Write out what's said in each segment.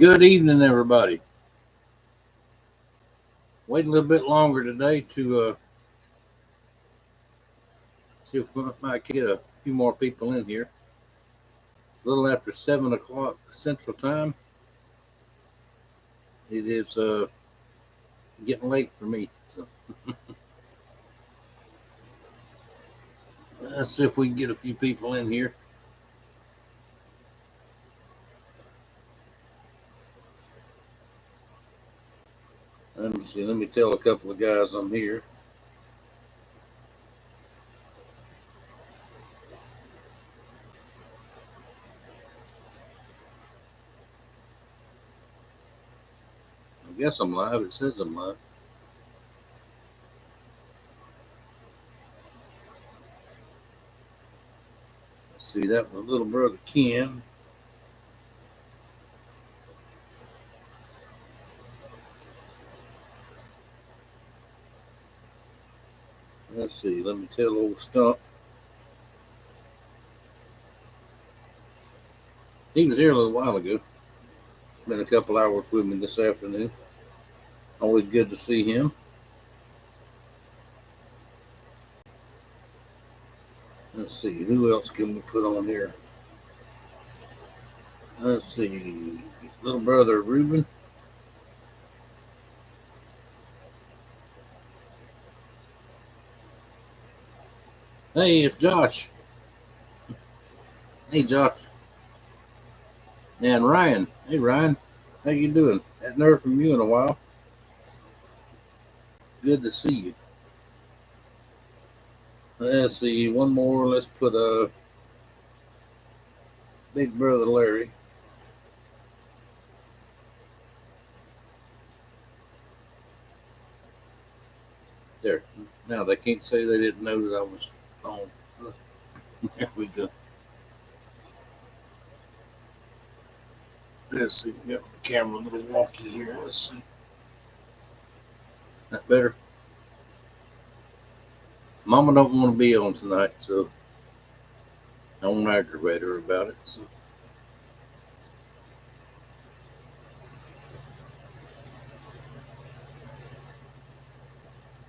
Good evening, everybody. Wait a little bit longer today to see if we might get a few more people in here. It's a little after 7 o'clock Central Time. It is getting late for me. So. Let's see if we can get a few people in here. Let me see. Let me tell a couple of guys I'm here. I guess I'm live. It says I'm live. Let's see. That was little brother Ken. Let's see. Let me tell old Stump. He was here a little while ago. Been a couple hours with me this afternoon. Always good to see him. Let's see, who else can we put on here? Let's see, little brother Reuben. Hey, it's Josh. Hey, Josh. And Ryan. Hey, Ryan. How you doing? Hadn't heard from you in a while. Good to see you. Let's see, one more. Let's put big brother Larry. There. Now they can't say they didn't know that I was on. There we go. Let's see. Got the camera a little wonky here. Let's see. That better? Mama don't want to be on tonight, so I won't aggravate her about it. So.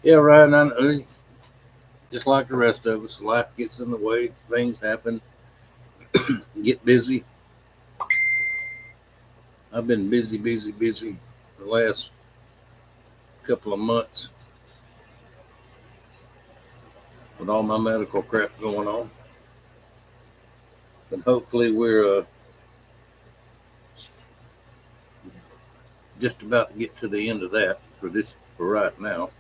Yeah, Ryan, I know. Just like the rest of us, life gets in the way, things happen, get busy. I've been busy the last couple of months with all my medical crap going on. But hopefully we're just about to get to the end of that for right now.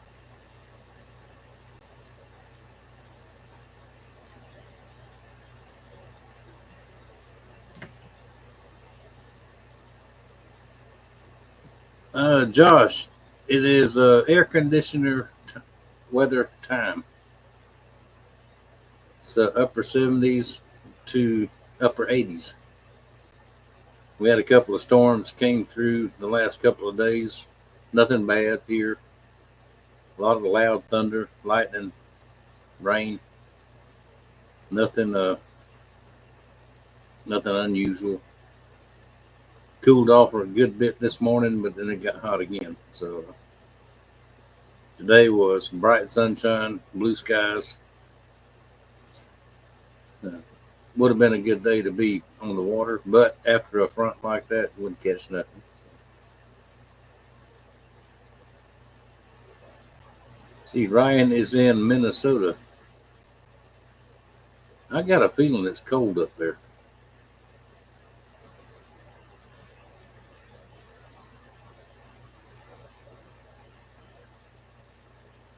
Josh, it is air conditioner weather time. So upper 70s to upper 80s. We had a couple of storms came through the last couple of days. Nothing bad here. A lot of loud thunder, lightning, rain. Nothing unusual. Cooled off for a good bit this morning, but then it got hot again. So today was bright sunshine, blue skies. Would have been a good day to be on the water, but after a front like that, wouldn't catch nothing. See, Ryan is in Minnesota. I got a feeling it's cold up there.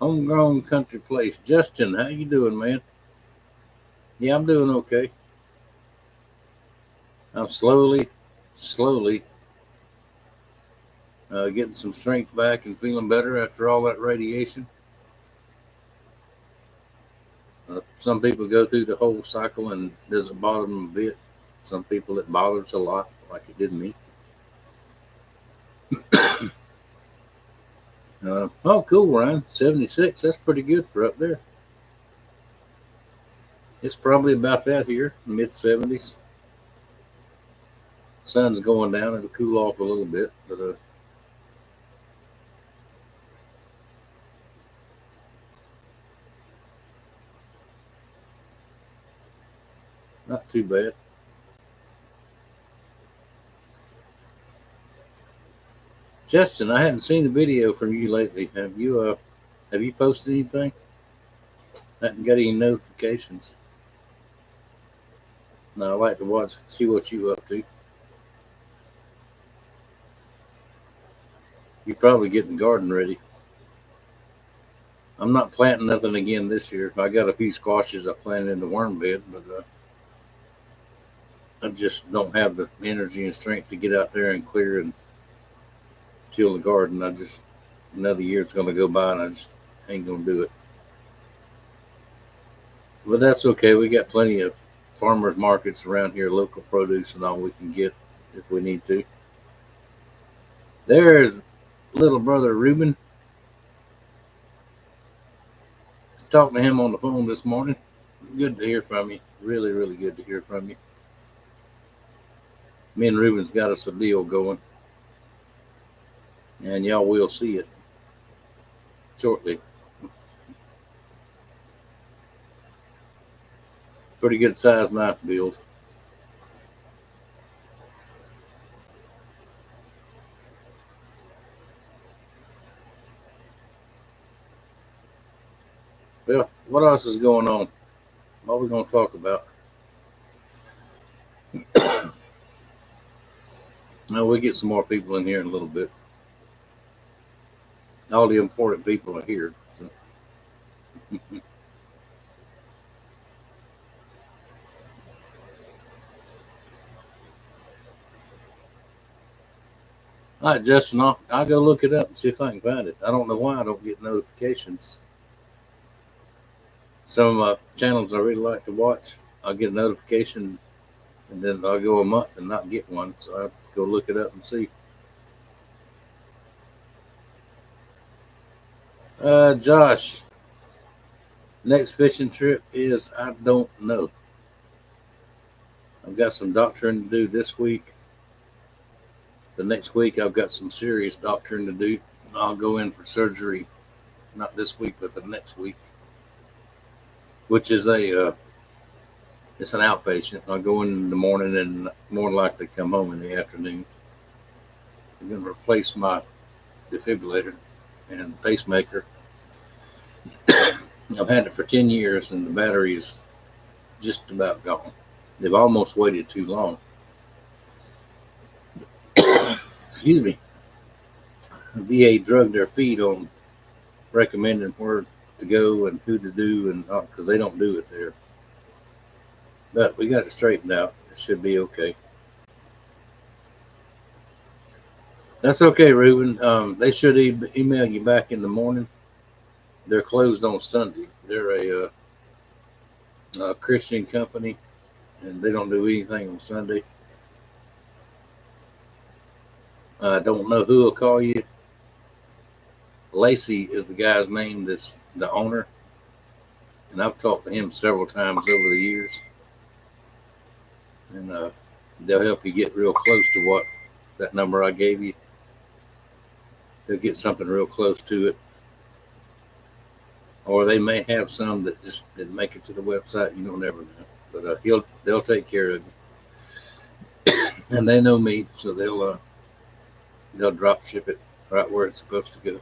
Homegrown country place. Justin, how you doing, man? Yeah, I'm doing okay. I'm slowly getting some strength back and feeling better after all that radiation. Some people go through the whole cycle and it doesn't bother them a bit. Some people it bothers a lot, like it did me. Oh, cool, Ryan. 76. That's pretty good for up there. It's probably about that here, mid 70s. Sun's going down. It'll cool off a little bit, but not too bad. Justin, I hadn't seen a video from you lately. Have you posted anything? I haven't got any notifications. No, I like to watch, see what you up to. You're probably getting the garden ready. I'm not planting nothing again this year. I got a few squashes I planted in the worm bed, but I just don't have the energy and strength to get out there and clear and till the garden. Another year's going to go by and I just ain't going to do it. But that's okay. We got plenty of farmers markets around here, local produce and all we can get if we need to. There's little brother Reuben. Talking to him on the phone this morning. Good to hear from you. Really, really good to hear from you. Me and Reuben's got us a deal going, and y'all will see it shortly. Pretty good sized knife build. Well, what else is going on? What are we going to talk about? Now, we'll get some more people in here in a little bit. All the important people are here. So. All right, Justin, I'll go look it up and see if I can find it. I don't know why I don't get notifications. Some of my channels I really like to watch, I'll get a notification and then I'll go a month and not get one. So I'll go look it up and see. Josh, next fishing trip is I don't know. I've got some doctoring to do this week. The next week I've got some serious doctoring to do. I'll go in for surgery, not this week, but the next week, which is it's an outpatient. I'll go in the morning and more likely come home in the afternoon. I'm going to replace my defibrillator and pacemaker. I've had it for 10 years and the battery's just about gone. They've almost waited too long. Excuse me. The VA drugged their feet on recommending where to go and who to do, and because they don't do it there. But we got it straightened out. It should be okay. That's okay, Reuben. They should email you back in the morning. They're closed on Sunday. They're a Christian company, and they don't do anything on Sunday. I don't know who will call you. Lacey is the guy's name that's the owner, and I've talked to him several times over the years, and they'll help you get real close to what that number I gave you. They'll get something real close to it, or they may have some that just didn't make it to the website. You don't never know, but they'll take care of you, and they know me, so they'll drop ship it right where it's supposed to go.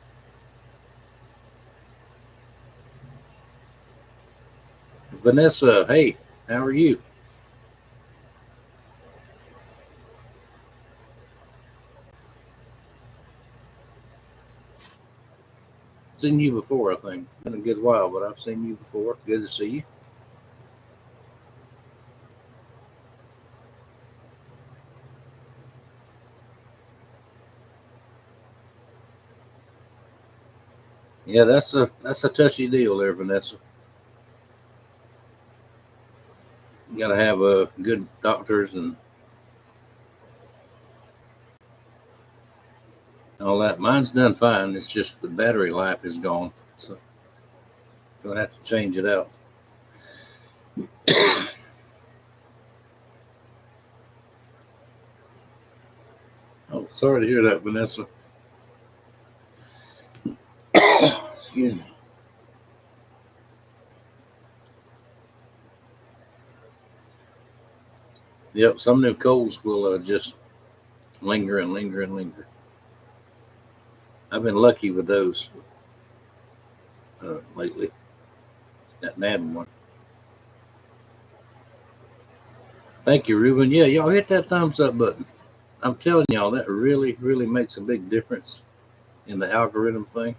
Vanessa, hey, how are you? Seen you before, I think. Been a good while, but I've seen you before. Good to see you. Yeah, that's a touchy deal there, Vanessa. You got to have good doctors and all that. Mine's done fine. It's just the battery life is gone, so gonna have to change it out. Sorry to hear that, Vanessa. Excuse me. Yep, some of them colds will just linger and linger and linger. I've been lucky with those lately. That nabbing one. Thank you, Ruben. Yeah, y'all hit that thumbs up button. I'm telling y'all, that really, really makes a big difference in the algorithm thing.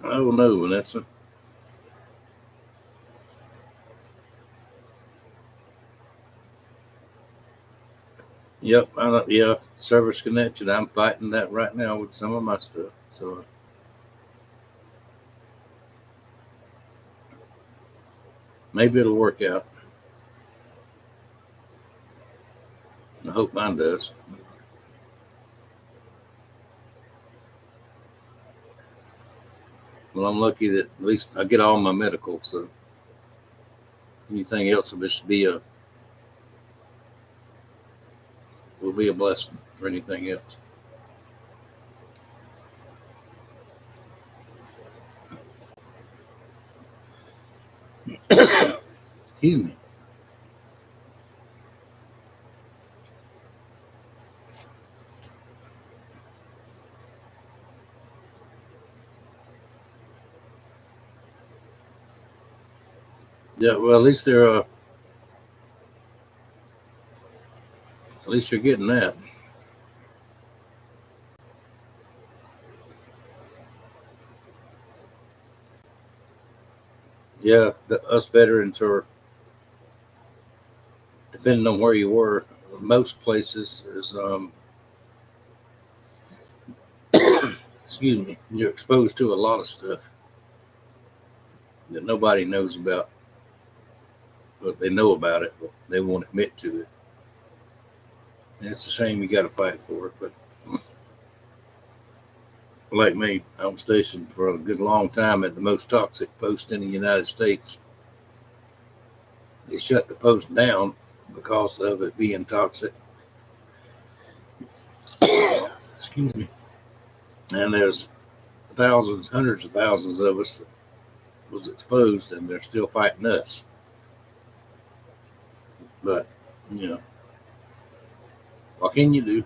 Oh no, Vanessa. Yep, yeah, service connected. I'm fighting that right now with some of my stuff. So maybe it'll work out. I hope mine does. Well, I'm lucky that at least I get all my medical. So anything else will be a blessing for anything else. Excuse me. Yeah, well, at least you're getting that. Yeah, us veterans are, depending on where you were, most places is excuse me, you're exposed to a lot of stuff that nobody knows about, but they know about it, but they won't admit to it. And it's a shame you got to fight for it. But like me, I was stationed for a good long time at the most toxic post in the United States. They shut the post down because of it being toxic. Excuse me. And there's thousands, hundreds of thousands of us that was exposed, and they're still fighting us. But you know, what can you do?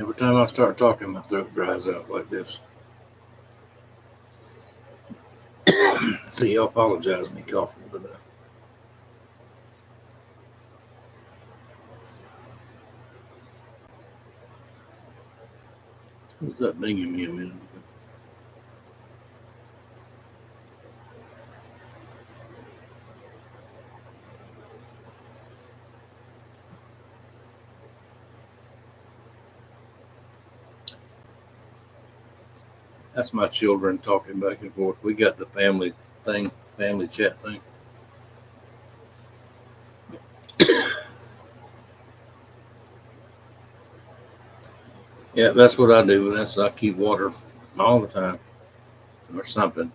Every time I start talking, my throat dries out like this. So y'all apologize me coughing, but what's that dinging me a minute ago? That's my children talking back and forth. We got the family chat thing. Yeah, that's what I do. I keep water all the time or something.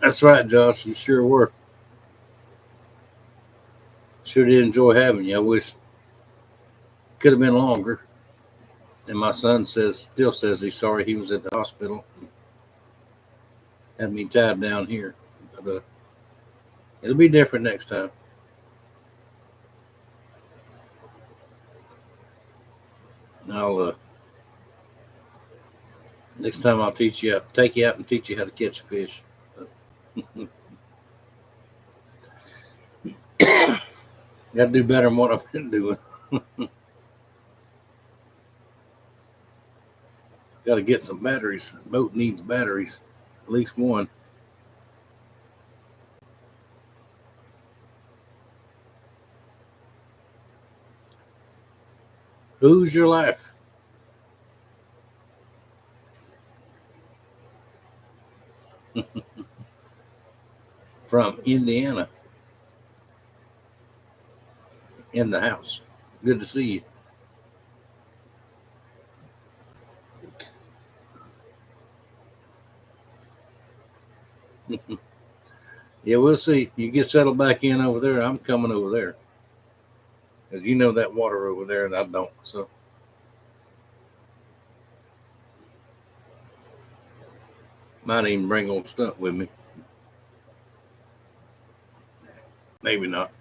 That's right, Josh. You sure were. Sure did enjoy having you. I wish could have been longer. And my son still says he's sorry he was at the hospital. Had me tied down here. But it'll be different next time. I'll next time I'll take you out and teach you how to catch a fish. Got to do better than what I've been doing. Got to get some batteries. The boat needs batteries, at least one. Who's your life? from Indiana in the house. Good to see you. Yeah, we'll see. You get settled back in over there. I'm coming over there. Because you know that water over there, and I don't. So might even bring old stunt with me. Maybe not.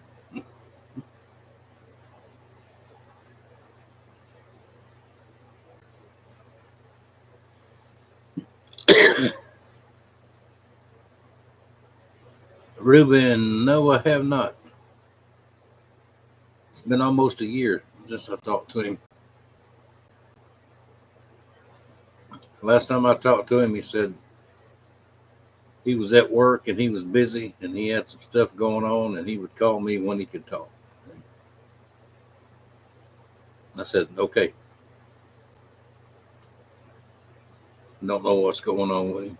Ruben, no, I have not. It's been almost a year since I talked to him. Last time I talked to him, he said he was at work and he was busy and he had some stuff going on and he would call me when he could talk. I said, okay. Don't know what's going on with him.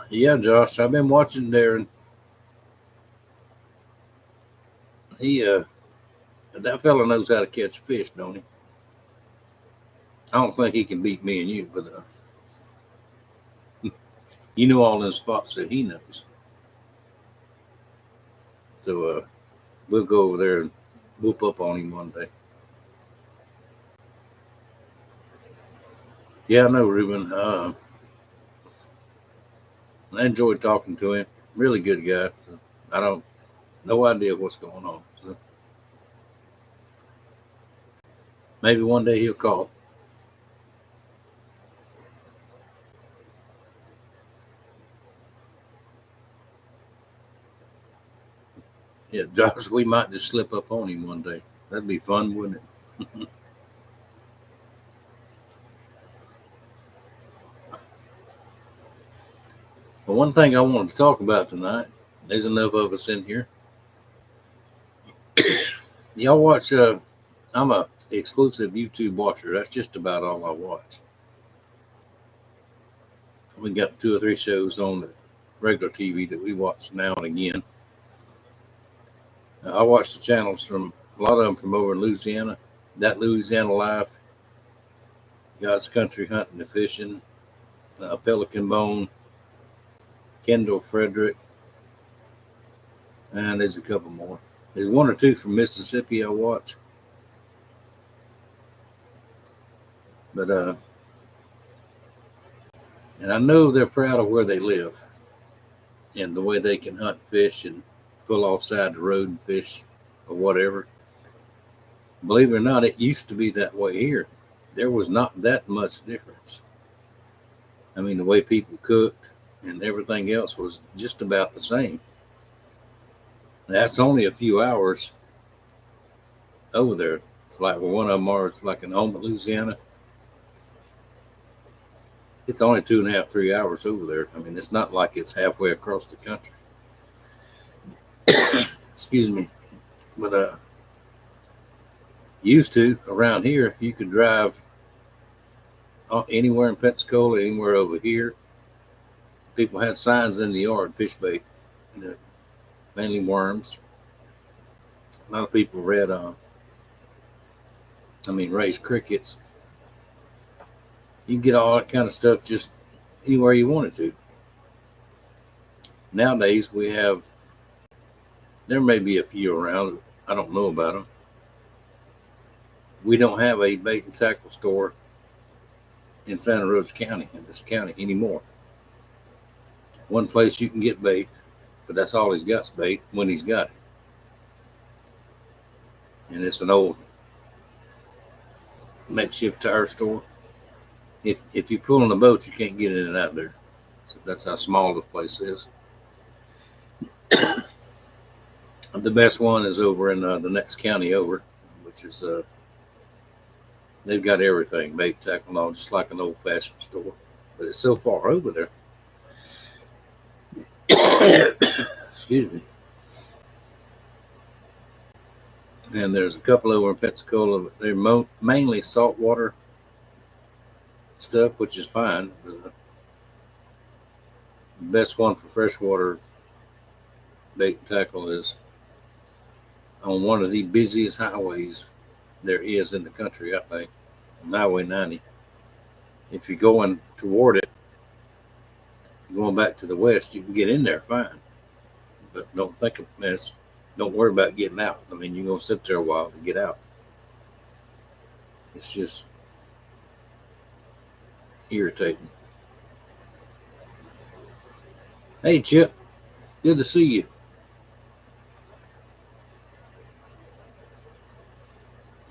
Yeah, Josh, I've been watching Darren. He that fella knows how to catch fish, don't he? I don't think he can beat me and you, but you know all them spots that he knows. So we'll go over there and whoop up on him one day. Yeah, I know, Ruben. I enjoyed talking to him. Really good guy. So I don't, no idea what's going on. So maybe one day he'll call. Yeah, Josh, we might just slip up on him one day. That'd be fun, wouldn't it? But one thing I wanted to talk about tonight, there's enough of us in here. Y'all watch, I'm a exclusive YouTube watcher. That's just about all I watch. We got 2 or 3 shows on the regular TV that we watch now and again. I watch the channels from a lot of them from over in Louisiana. That Louisiana Life, God's Country Hunting and Fishing, Pelican Bone, Kendall Frederick, and there's a couple more. There's 1 or 2 from Mississippi I watch. But and I know they're proud of where they live and the way they can hunt fish and pull offside the road and fish or whatever. Believe it or not, it used to be that way here. There was not that much difference. I mean, the way people cooked and everything else was just about the same. That's only a few hours over there. It's like one of them are, it's like in Houma, Louisiana. It's only 2.5, 3 hours over there. I mean, it's not like it's halfway across the country. Excuse me. But used to around here, you could drive anywhere in Pensacola, anywhere over here. People had signs in the yard, fish bait, you know, mainly worms. A lot of people raised crickets. You can get all that kind of stuff just anywhere you wanted to. Nowadays, there may be a few around. I don't know about them. We don't have a bait and tackle store in Santa Rosa County, in this county anymore. One place you can get bait, but that's all he's got's bait when he's got it. And it's an old makeshift tire store. If you pull on a boat, you can't get in and out there. So that's how small this place is. The best one is over in the next county over, which is they've got everything, bait, tackle, and all, just like an old-fashioned store. But it's so far over there. Excuse me. And there's a couple over in Pensacola, but they're mainly saltwater stuff, which is fine. But, the best one for freshwater bait and tackle is on one of the busiest highways there is in the country, I think, on Highway 90. If you're going toward it, going back to the west, you can get in there fine. But don't think of this. Don't worry about getting out. I mean, you're going to sit there a while to get out. It's just irritating. Hey, Chip. Good to see you.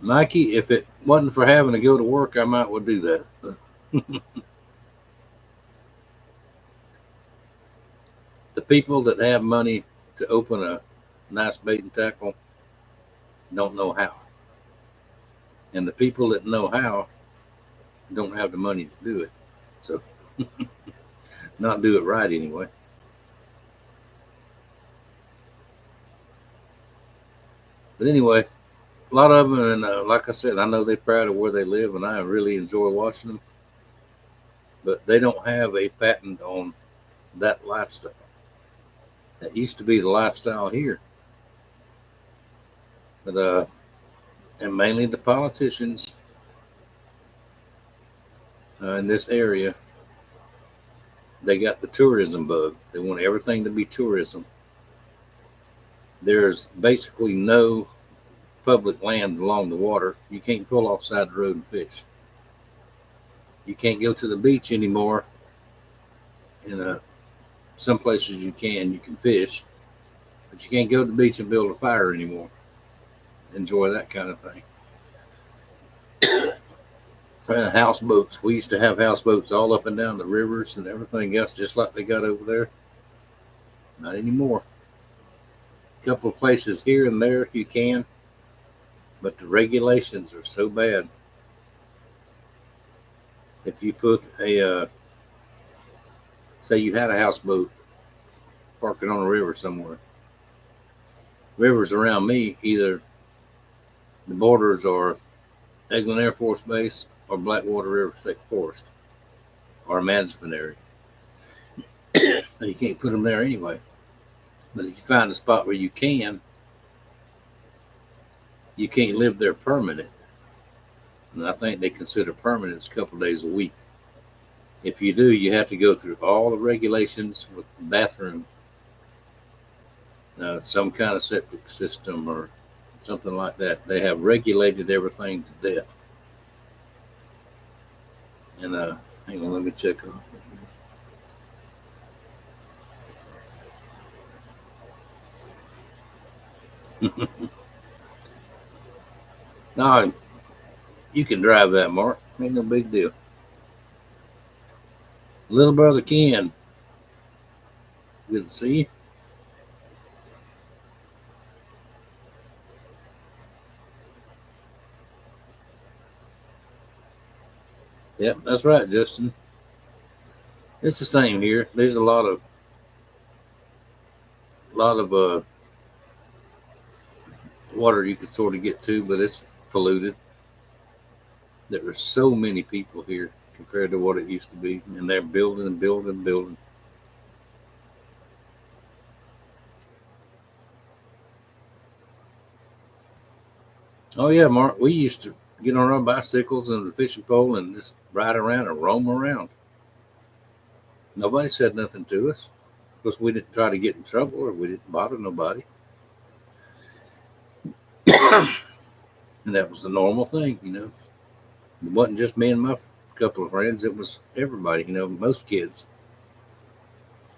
Mikey, if it wasn't for having to go to work, I might would do that. The people that have money to open a nice bait and tackle don't know how. And the people that know how don't have the money to do it. So, not do it right anyway. But anyway, a lot of them, and like I said, I know they're proud of where they live, and I really enjoy watching them. But they don't have a patent on that lifestyle. That used to be the lifestyle here. But and mainly the politicians in this area, they got the tourism bug. They want everything to be tourism. There's basically no public land along the water. You can't pull off side the road and fish. You can't go to the beach anymore. In some places you can fish, but you can't go to the beach and build a fire anymore. Enjoy that kind of thing. Houseboats. We used to have houseboats all up and down the rivers and everything else, just like they got over there. Not anymore. A couple of places here and there you can, but the regulations are so bad. If you put say you had a houseboat parking on a river somewhere, rivers around me, either the borders are Eglin Air Force Base or Blackwater River State Forest or a management area. You can't put them there anyway. But if you find a spot where you can't live there permanent. And I think they consider permanent a couple of days a week. If you do, you have to go through all the regulations with the bathroom, some kind of septic system or something like that. They have regulated everything to death. And hang on, let me check on. No, you can drive that, Mark. Ain't no big deal. Little brother Ken, good to see you. Yep, that's right, Justin. It's the same here. There's a lot of water you could sort of get to, but it's polluted. There are so many people here compared to what it used to be, and they're building and building and building. Oh yeah, Mark, we used to get on our bicycles and the fishing pole and just ride around and roam around. Nobody said nothing to us because we didn't try to get in trouble or we didn't bother nobody. And that was the normal thing, you know. It wasn't just me and my couple of friends, it was everybody, you know, most kids.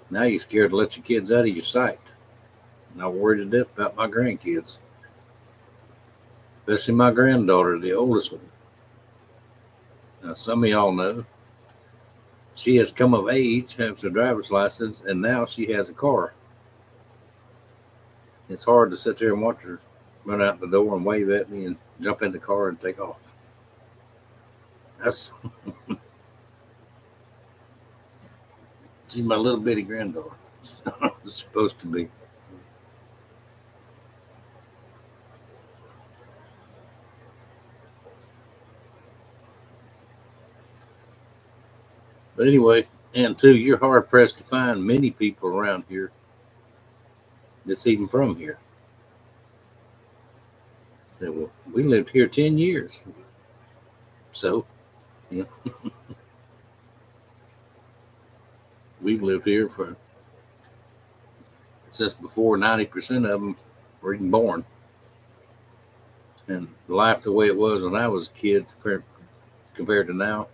Now you're scared to let your kids out of your sight. And I'm worried to death about my grandkids, especially my granddaughter, the oldest one. Now, some of y'all know she has come of age, has a driver's license, and now she has a car. It's hard to sit there and watch her run out the door and wave at me and jump in the car and take off. That's she's my little bitty granddaughter. It's supposed to be. But anyway, and two, you're hard pressed to find many people around here that's even from here. Say, well, we lived here 10 years. So, yeah, we've lived here for since before 90% of them were even born. And life the way it was when I was a kid compared to now,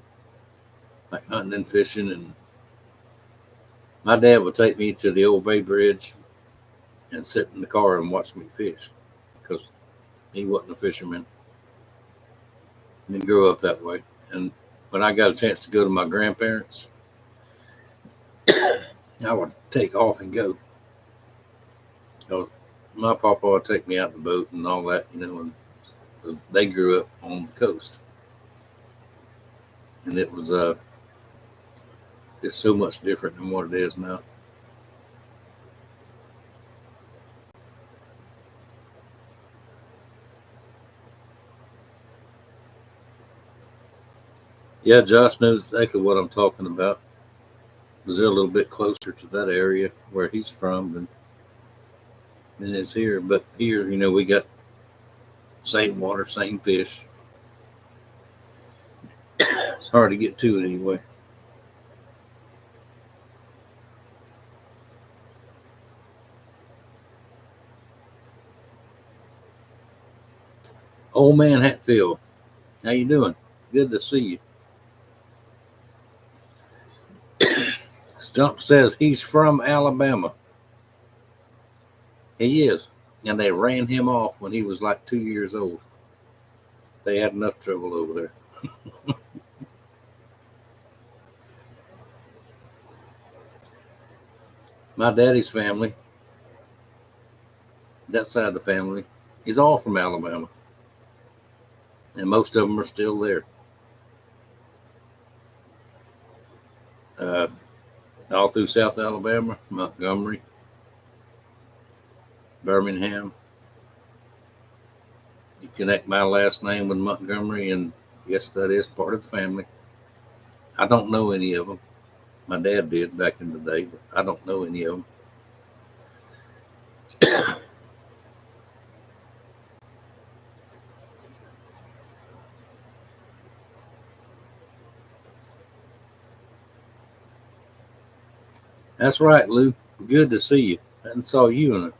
like hunting and fishing. And my dad would take me to the old Bay Bridge and sit in the car and watch me fish because he wasn't a fisherman. He didn't grow up that way. And when I got a chance to go to my grandparents, I would take off and go. So my papa would take me out in the boat and all that, and they grew up on the coast. And it was it's so much different than what it is now. Yeah, Josh knows exactly what I'm talking about. Because they're a little bit closer to that area where he's from than it's here. But here, we got same water, same fish. It's hard to get to it anyway. Old man Hatfield, how you doing? Good to see you. Stump says he's from Alabama. He is. And they ran him off when he was like 2 years old. They had enough trouble over there. My daddy's family, that side of the family, is all from Alabama. And most of them are still there. Uh, all through South Alabama, Montgomery, Birmingham. You connect my last name with Montgomery, and yes, that is part of the family. I don't know any of them. My dad did back in the day, but I don't know any of them. That's right, Lou. Good to see you. I hadn't saw you in a,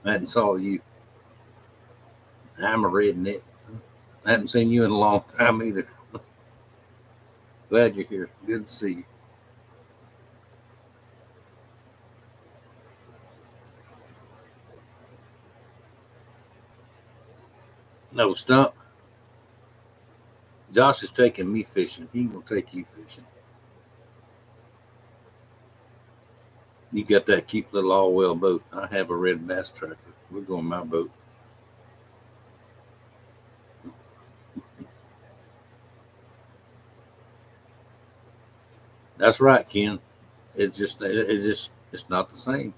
I hadn't saw you. I'm a redneck. I hadn't seen you in a long time either. Glad you're here. Good to see you. No, Stump. Josh is taking me fishing. He ain't gonna take you fishing. You got that cute little all-well boat. I have a red bass tracker. We're going my boat. That's right, Ken. It's not the same.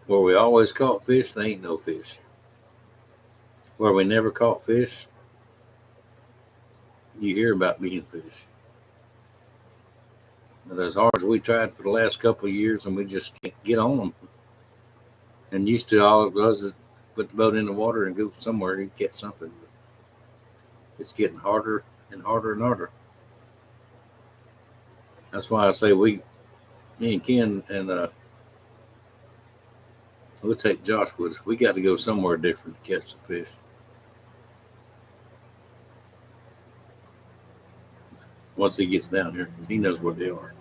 Where we always caught fish, there ain't no fish. Where we never caught fish, you hear about being fish. But as hard as we tried for the last couple of years, and we just can't get on them. And used to all it was is put the boat in the water and go somewhere and catch something. But it's getting harder and harder and harder. That's why I say me and Ken, and we'll take Josh with us. We got to go somewhere different to catch the fish. Once he gets down here, he knows where they are.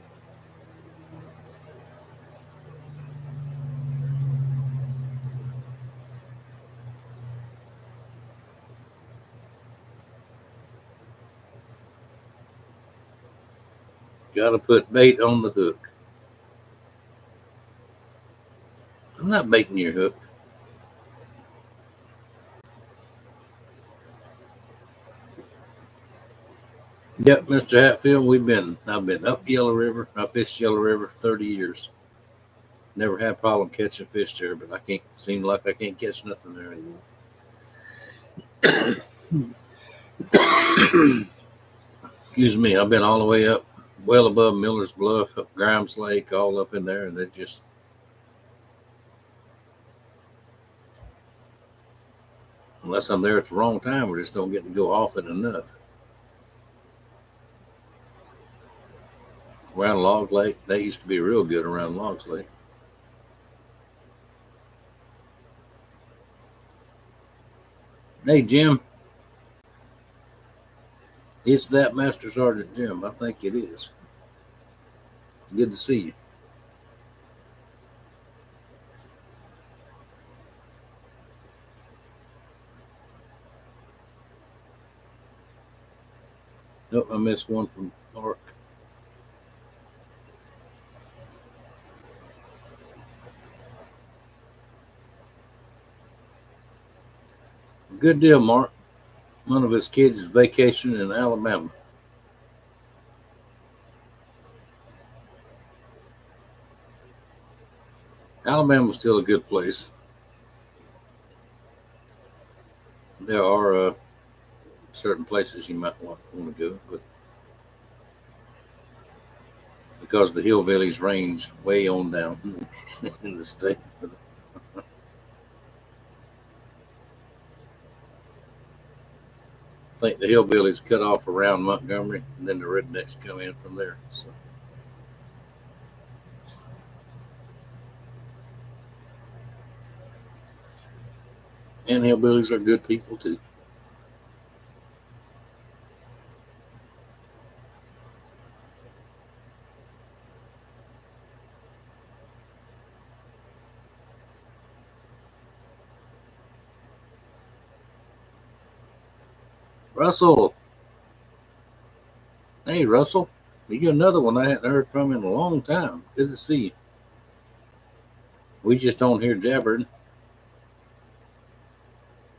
Got to put bait on the hook. I'm not baiting your hook. Yep, Mr. Hatfield, I've been up Yellow River. I fished Yellow River for 30 years. Never had a problem catching fish there, but I can't seem like I can't catch nothing there anymore. Excuse me, I've been all the way up, well above Miller's Bluff, up Grimes Lake, all up in there, and it just, unless I'm there at the wrong time, we just don't get to go off it enough. Around Log Lake, they used to be real good around Logs Lake. Hey, Jim, it's that Master Sergeant Jim. I think it is. Good to see you. Nope, I missed one from Mark. Good deal, Mark. One of his kids is vacationing in Alabama. Alabama's still a good place. There are certain places you might want to go, but because the hillbillies range way on down in the state. I think the hillbillies cut off around Montgomery, and then the rednecks come in from there. So. And hillbillies are good people too. Russell. Hey, Russell. You another one I hadn't heard from in a long time. Good to see you. We just don't hear jabbering.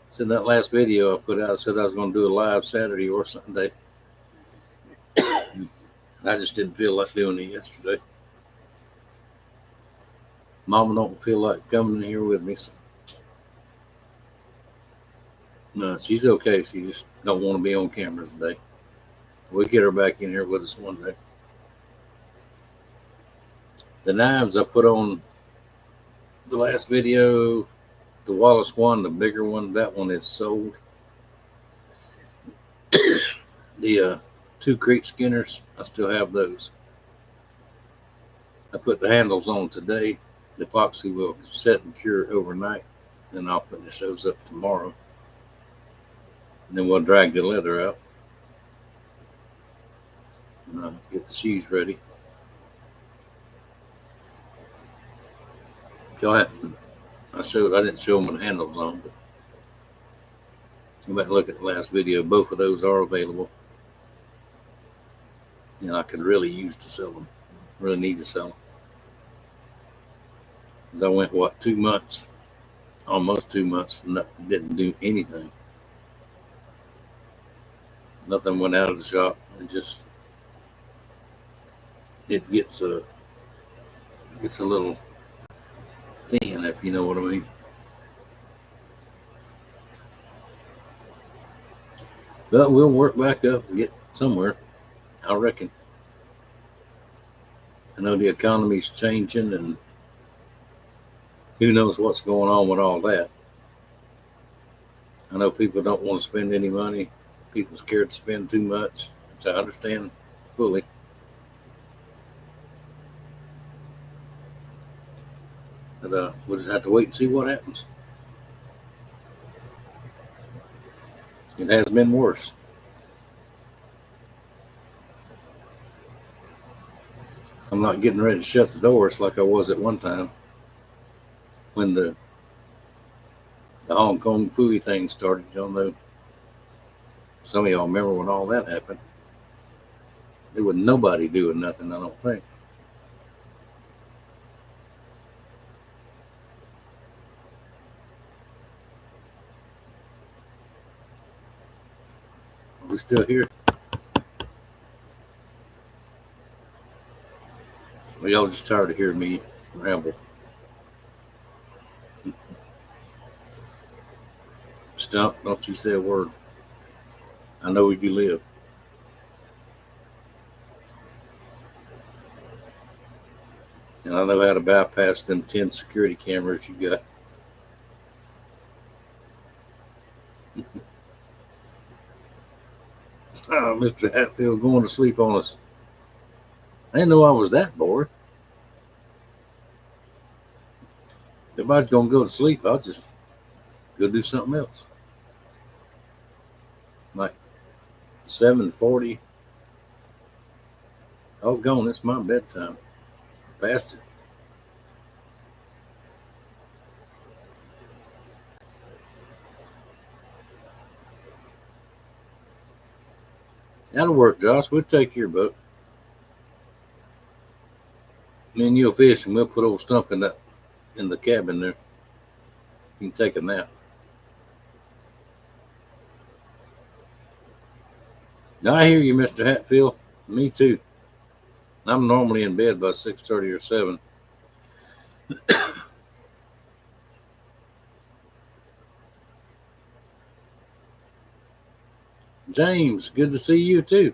It's in that last video I put out. I said I was going to do a live Saturday or Sunday. I just didn't feel like doing it yesterday. Mama don't feel like coming in here with me. So. No, she's okay. She just don't want to be on camera today. We'll get her back in here with us one day. The knives I put on the last video, the Wallace one, the bigger one, that one is sold. The 2 Creek Skinners, I still have those. I put the handles on today. The epoxy will set and cure overnight. Then I'll finish those up tomorrow. And then we'll drag the leather out. And get the shoes ready. I didn't show them the handles on, but go back and look at the last video. Both of those are available. And I could really use to sell them. Really need to sell them. Because I went, 2 months? Almost 2 months and didn't do anything. Nothing went out of the shop. It gets a little thin, if you know what I mean. But we'll work back up and get somewhere, I reckon. I know the economy's changing, and who knows what's going on with all that. I know people don't want to spend any money. People scared to spend too much, which I understand fully. But we'll just have to wait and see what happens. It has been worse. I'm not getting ready to shut the doors like I was at one time when the Hong Kong Phooey thing started. Y'all know, some of y'all remember when all that happened. There was nobody doing nothing, I don't think. Are we still here? Well, y'all just tired of hearing me ramble. Stump, don't you say a word. I know where you live. And I know how to bypass them 10 security cameras you got. Oh, Mr. Hatfield going to sleep on us. I didn't know I was that bored. If everybody's going to go to sleep, I'll just go do something else. Like 7:40. Oh, gone. It's my bedtime. Past it. That'll work, Josh. We'll take your boat. Me and you'll fish, and we'll put old Stump in the cabin there. You can take a nap. Now, I hear you, Mr. Hatfield. Me too. I'm normally in bed by 6:30 or 7. James, good to see you too.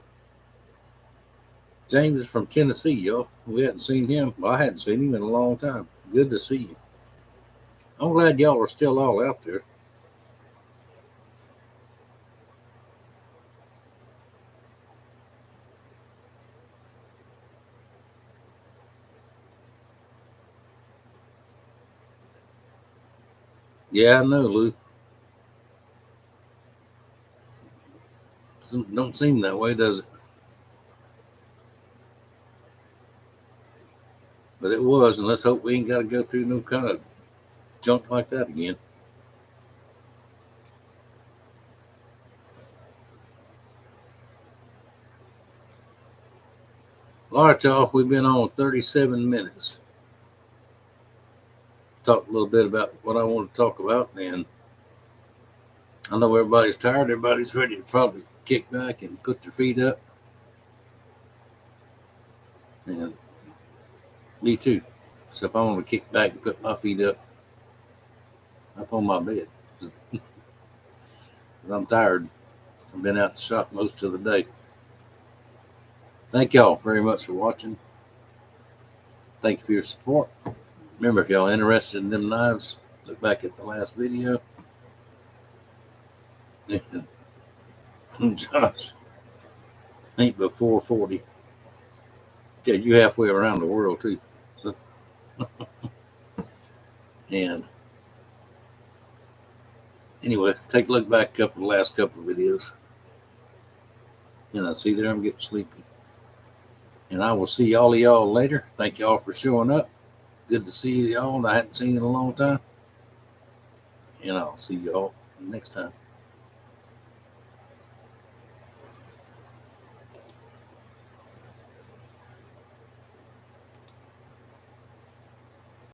James is from Tennessee, y'all. We hadn't seen him. Well, I hadn't seen him in a long time. Good to see you. I'm glad y'all are still all out there. Yeah, I know, Lou. Don't seem that way, does it? But it was, and let's hope we ain't got to go through no kind of junk like that again. All right, y'all. We've been on 37 minutes. Talked a little bit about what I want to talk about, and I know everybody's tired. Everybody's ready to probably kick back and put their feet up. And me too. So if I want to kick back and put my feet up on my bed, because I'm tired. I've been out the shop most of the day. Thank y'all very much for watching. Thank you for your support. Remember, if y'all interested in them knives, look back at the last video. Josh, ain't but 440. Yeah, you halfway around the world too. So, and anyway, take a look back up at the last couple of videos. And I see there I'm getting sleepy. And I will see all of y'all later. Thank y'all for showing up. Good to see y'all. I hadn't seen you in a long time. And I'll see y'all next time.